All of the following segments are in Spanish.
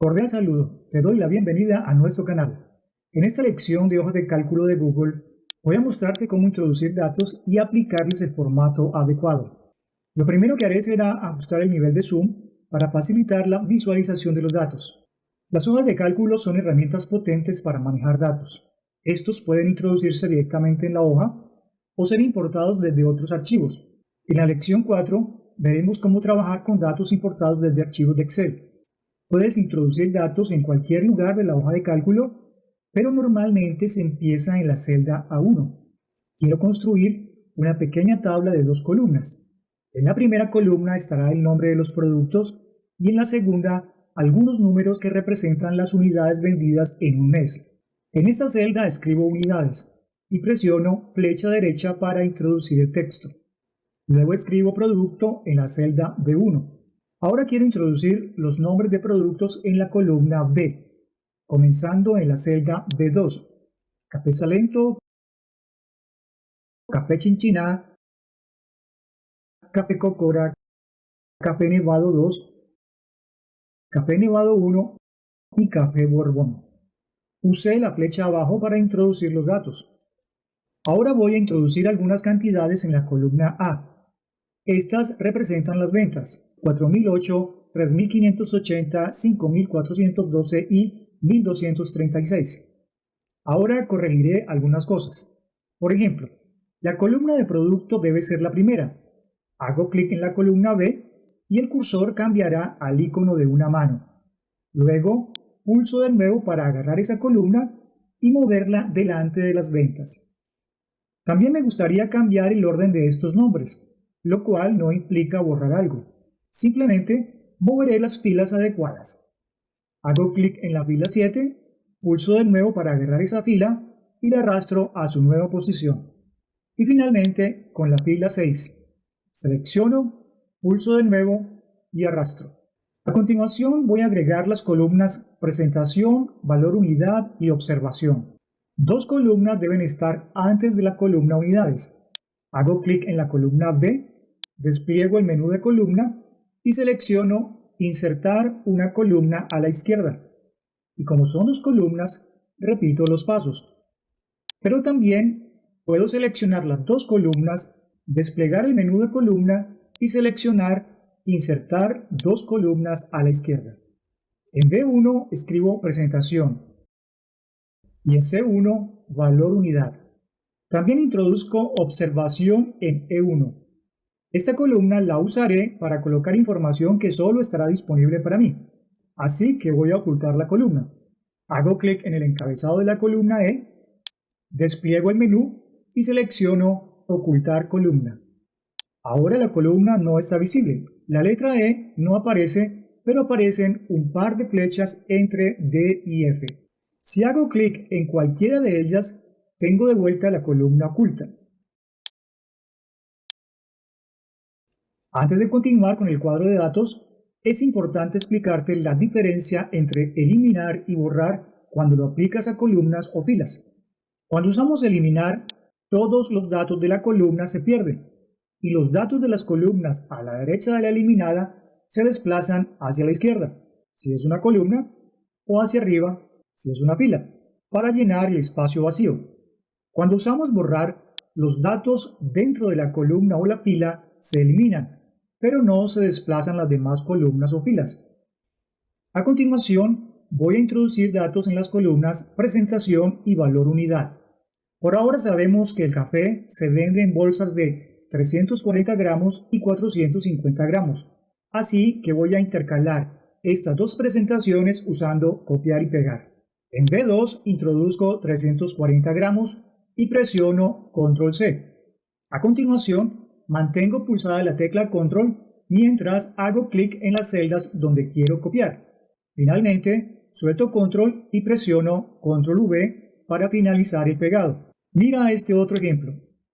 Cordial saludo, te doy la bienvenida a nuestro canal. En esta lección de hojas de cálculo de Google, voy a mostrarte cómo introducir datos y aplicarles el formato adecuado. Lo primero que haré será ajustar el nivel de zoom para facilitar la visualización de los datos. Las hojas de cálculo son herramientas potentes para manejar datos. Estos pueden introducirse directamente en la hoja o ser importados desde otros archivos. En la lección 4 veremos cómo trabajar con datos importados desde archivos de Excel. Puedes introducir datos en cualquier lugar de la hoja de cálculo, pero normalmente se empieza en la celda A1. Quiero construir una pequeña tabla de dos columnas. En la primera columna estará el nombre de los productos y en la segunda algunos números que representan las unidades vendidas en un mes. En esta celda escribo unidades y presiono flecha derecha para introducir el texto. Luego escribo producto en la celda B1. Ahora quiero introducir los nombres de productos en la columna B, comenzando en la celda B2. Café Salento, Café Chinchiná, Café Cocora, Café Nevado 2, Café Nevado 1 y Café Borbón. Usé la flecha abajo para introducir los datos. Ahora voy a introducir algunas cantidades en la columna A. Estas representan las ventas: 4.008, 3.580, 5.412 y 1.236. Ahora corregiré algunas cosas. Por ejemplo, la columna de producto debe ser la primera. Hago clic en la columna B y el cursor cambiará al icono de una mano. Luego, pulso de nuevo para agarrar esa columna y moverla delante de las ventas. También me gustaría cambiar el orden de estos nombres, lo cual no implica borrar algo. Simplemente moveré las filas adecuadas. Hago clic en la fila 7, pulso de nuevo para agarrar esa fila y la arrastro a su nueva posición. Y finalmente con la fila 6, selecciono, pulso de nuevo y arrastro. A continuación voy a agregar las columnas presentación, valor unidad y observación. Dos columnas deben estar antes de la columna unidades. Hago clic en la columna B, despliego el menú de columna y selecciono insertar una columna a la izquierda. Y como son dos columnas, repito los pasos. Pero también puedo seleccionar las dos columnas, desplegar el menú de columna y seleccionar insertar dos columnas a la izquierda. En B1 escribo presentación y en C1 valor unidad. También introduzco observación en E1. Esta columna la usaré para colocar información que solo estará disponible para mí. Así que voy a ocultar la columna. Hago clic en el encabezado de la columna E, despliego el menú y selecciono ocultar columna. Ahora la columna no está visible. La letra E no aparece, pero aparecen un par de flechas entre D y F. Si hago clic en cualquiera de ellas, tengo de vuelta la columna oculta. Antes de continuar con el cuadro de datos, es importante explicarte la diferencia entre eliminar y borrar cuando lo aplicas a columnas o filas. Cuando usamos eliminar, todos los datos de la columna se pierden y los datos de las columnas a la derecha de la eliminada se desplazan hacia la izquierda, si es una columna, o hacia arriba, si es una fila, para llenar el espacio vacío. Cuando usamos borrar, los datos dentro de la columna o la fila se eliminan, pero no se desplazan las demás columnas o filas. A continuación, voy a introducir datos en las columnas presentación y valor unidad. Por ahora sabemos que el café se vende en bolsas de 340 gramos y 450 gramos. Así que voy a intercalar estas dos presentaciones usando copiar y pegar. En B2 introduzco 340 gramos y presiono Control C. A continuación, mantengo pulsada la tecla Control mientras hago clic en las celdas donde quiero copiar. Finalmente, suelto Control y presiono Control V para finalizar el pegado. Mira este otro ejemplo.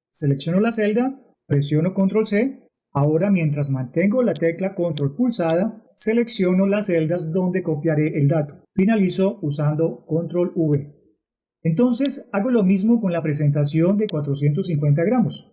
Selecciono la celda, presiono Control C. Ahora, mientras mantengo la tecla Control pulsada, selecciono las celdas donde copiaré el dato. Finalizo usando Control V. Entonces hago lo mismo con la presentación de 450 gramos.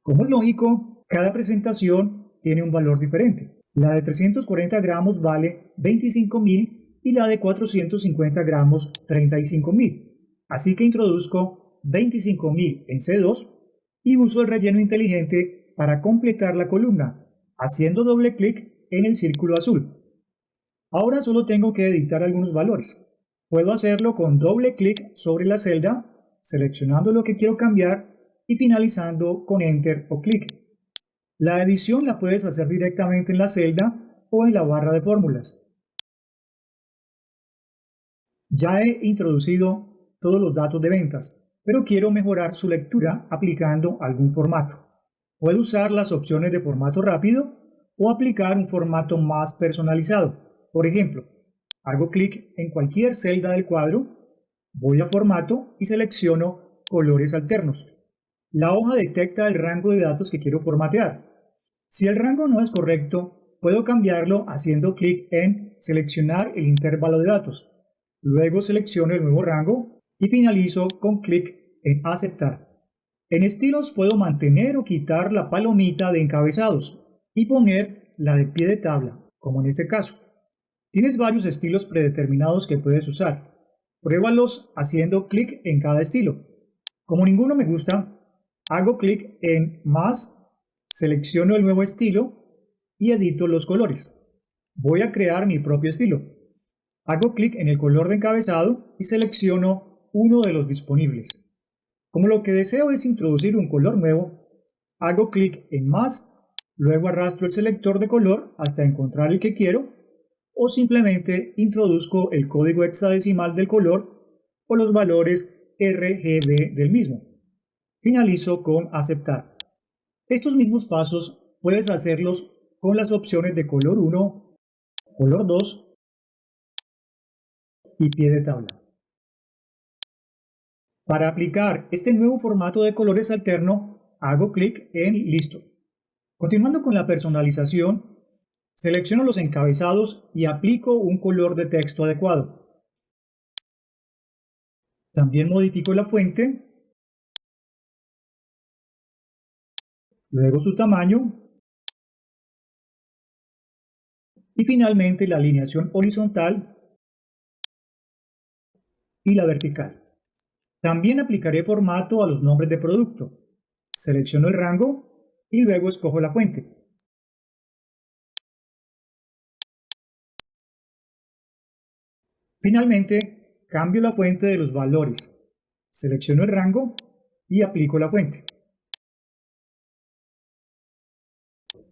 Como es lógico, cada presentación tiene un valor diferente. La de 340 gramos vale 25.000 y la de 450 gramos 35.000. Así que introduzco 25.000 en C2 y uso el relleno inteligente para completar la columna, haciendo doble clic en el círculo azul. Ahora solo tengo que editar algunos valores. Puedo hacerlo con doble clic sobre la celda, seleccionando lo que quiero cambiar y finalizando con Enter o clic. La edición la puedes hacer directamente en la celda o en la barra de fórmulas. Ya he introducido todos los datos de ventas, pero quiero mejorar su lectura aplicando algún formato. Puedo usar las opciones de formato rápido o aplicar un formato más personalizado. Por ejemplo, hago clic en cualquier celda del cuadro, voy a formato y selecciono colores alternos. La hoja detecta el rango de datos que quiero formatear. Si el rango no es correcto, puedo cambiarlo haciendo clic en seleccionar el intervalo de datos. Luego selecciono el nuevo rango y finalizo con clic en aceptar. En estilos puedo mantener o quitar la palomita de encabezados y poner la de pie de tabla, como en este caso. Tienes varios estilos predeterminados que puedes usar. Pruébalos haciendo clic en cada estilo. Como ninguno me gusta, hago clic en más, selecciono el nuevo estilo y edito los colores. Voy a crear mi propio estilo. Hago clic en el color de encabezado y selecciono uno de los disponibles. Como lo que deseo es introducir un color nuevo, hago clic en más, luego arrastro el selector de color hasta encontrar el que quiero, o simplemente introduzco el código hexadecimal del color o los valores RGB del mismo. Finalizo con aceptar. Estos mismos pasos puedes hacerlos con las opciones de color 1, color 2 y pie de tabla. Para aplicar este nuevo formato de colores alterno, hago clic en Listo. Continuando con la personalización, selecciono los encabezados y aplico un color de texto adecuado. También modifico la fuente, luego su tamaño y finalmente la alineación horizontal y la vertical. También aplicaré formato a los nombres de producto. Selecciono el rango y luego escojo la fuente. Finalmente, cambio la fuente de los valores. Selecciono el rango y aplico la fuente.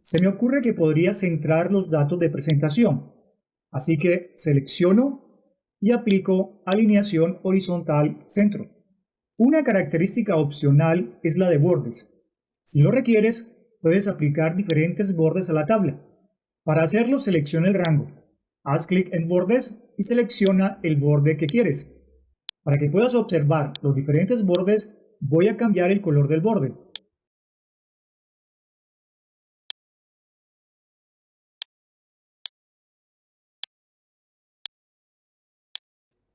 Se me ocurre que podría centrar los datos de presentación, así que selecciono y aplico alineación horizontal centro. Una característica opcional es la de bordes. Si lo requieres, puedes aplicar diferentes bordes a la tabla. Para hacerlo, selecciona el rango. Haz clic en bordes y selecciona el borde que quieres. Para que puedas observar los diferentes bordes, voy a cambiar el color del borde.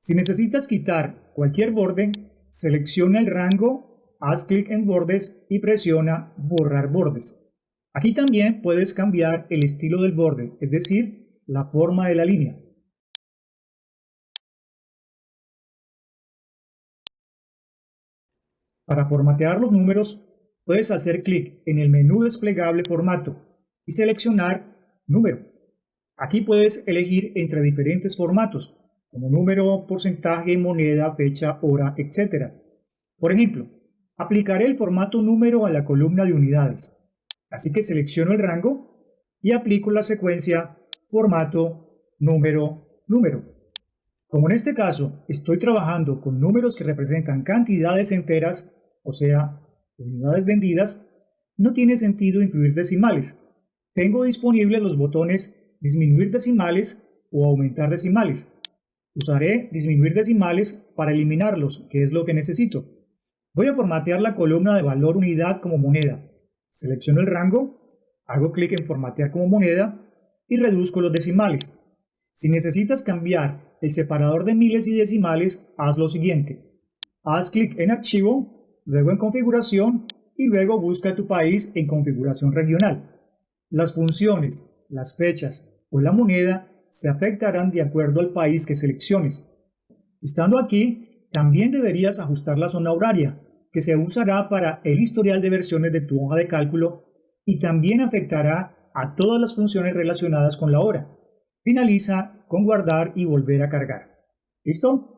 Si necesitas quitar cualquier borde, selecciona el rango, haz clic en bordes y presiona borrar bordes. Aquí también puedes cambiar el estilo del borde, es decir, la forma de la línea. Para formatear los números, puedes hacer clic en el menú desplegable Formato y seleccionar Número. Aquí puedes elegir entre diferentes formatos, como número, porcentaje, moneda, fecha, hora, etc. Por ejemplo, aplicaré el formato número a la columna de unidades. Así que selecciono el rango y aplico la secuencia formato, número, número. Como en este caso estoy trabajando con números que representan cantidades enteras, o sea, unidades vendidas, no tiene sentido incluir decimales. Tengo disponibles los botones disminuir decimales o aumentar decimales. Usaré disminuir decimales para eliminarlos, que es lo que necesito. Voy a formatear la columna de valor unidad como moneda. Selecciono el rango, hago clic en formatear como moneda y reduzco los decimales. Si necesitas cambiar el separador de miles y decimales, haz lo siguiente. Haz clic en archivo, luego en configuración y luego busca tu país en configuración regional. Las funciones las fechas o la moneda se afectarán de acuerdo al país que selecciones. Estando aquí, también deberías ajustar la zona horaria, que se usará para el historial de versiones de tu hoja de cálculo y también afectará a todas las funciones relacionadas con la hora. Finaliza con guardar y volver a cargar. ¿Listo?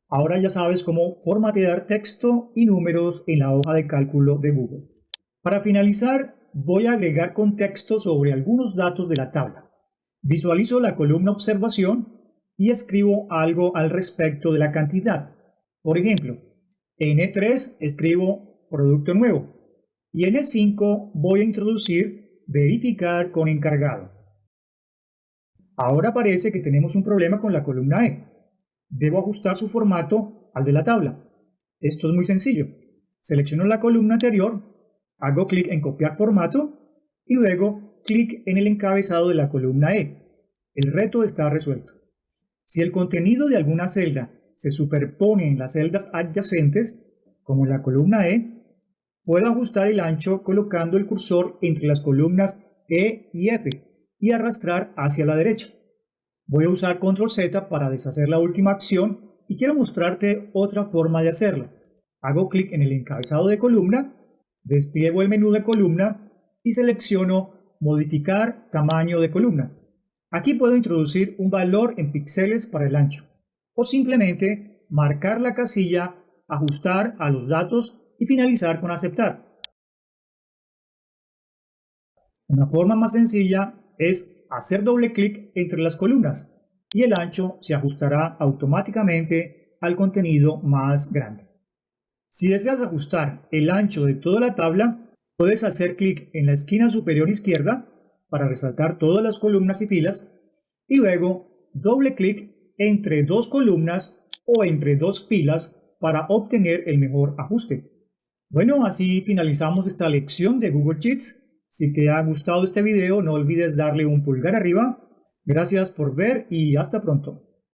Ahora ya sabes cómo formatear texto y números en la hoja de cálculo de Google. Para finalizar, voy a agregar contexto sobre algunos datos de la tabla. Visualizo la columna observación y escribo algo al respecto de la cantidad. Por ejemplo, en E3 escribo producto nuevo y en E5 voy a introducir verificar con encargado. Ahora parece que tenemos un problema con la columna E. Debo ajustar su formato al de la tabla. Esto es muy sencillo. Selecciono la columna anterior, hago clic en copiar formato y luego clic en el encabezado de la columna E. El reto está resuelto. Si el contenido de alguna celda se superpone en las celdas adyacentes, como en la columna E, puedo ajustar el ancho colocando el cursor entre las columnas E y F y arrastrar hacia la derecha. Voy a usar Control Z para deshacer la última acción y quiero mostrarte otra forma de hacerlo. Hago clic en el encabezado de columna, despliego el menú de columna y selecciono Modificar tamaño de columna. Aquí puedo introducir un valor en píxeles para el ancho o simplemente marcar la casilla, ajustar a los datos y finalizar con aceptar. Una forma más sencilla es hacer doble clic entre las columnas y el ancho se ajustará automáticamente al contenido más grande. Si deseas ajustar el ancho de toda la tabla, puedes hacer clic en la esquina superior izquierda para resaltar todas las columnas y filas y luego doble clic entre dos columnas o entre dos filas para obtener el mejor ajuste. Bueno, así finalizamos esta lección de Google Sheets. Si te ha gustado este video, no olvides darle un pulgar arriba. Gracias por ver y hasta pronto.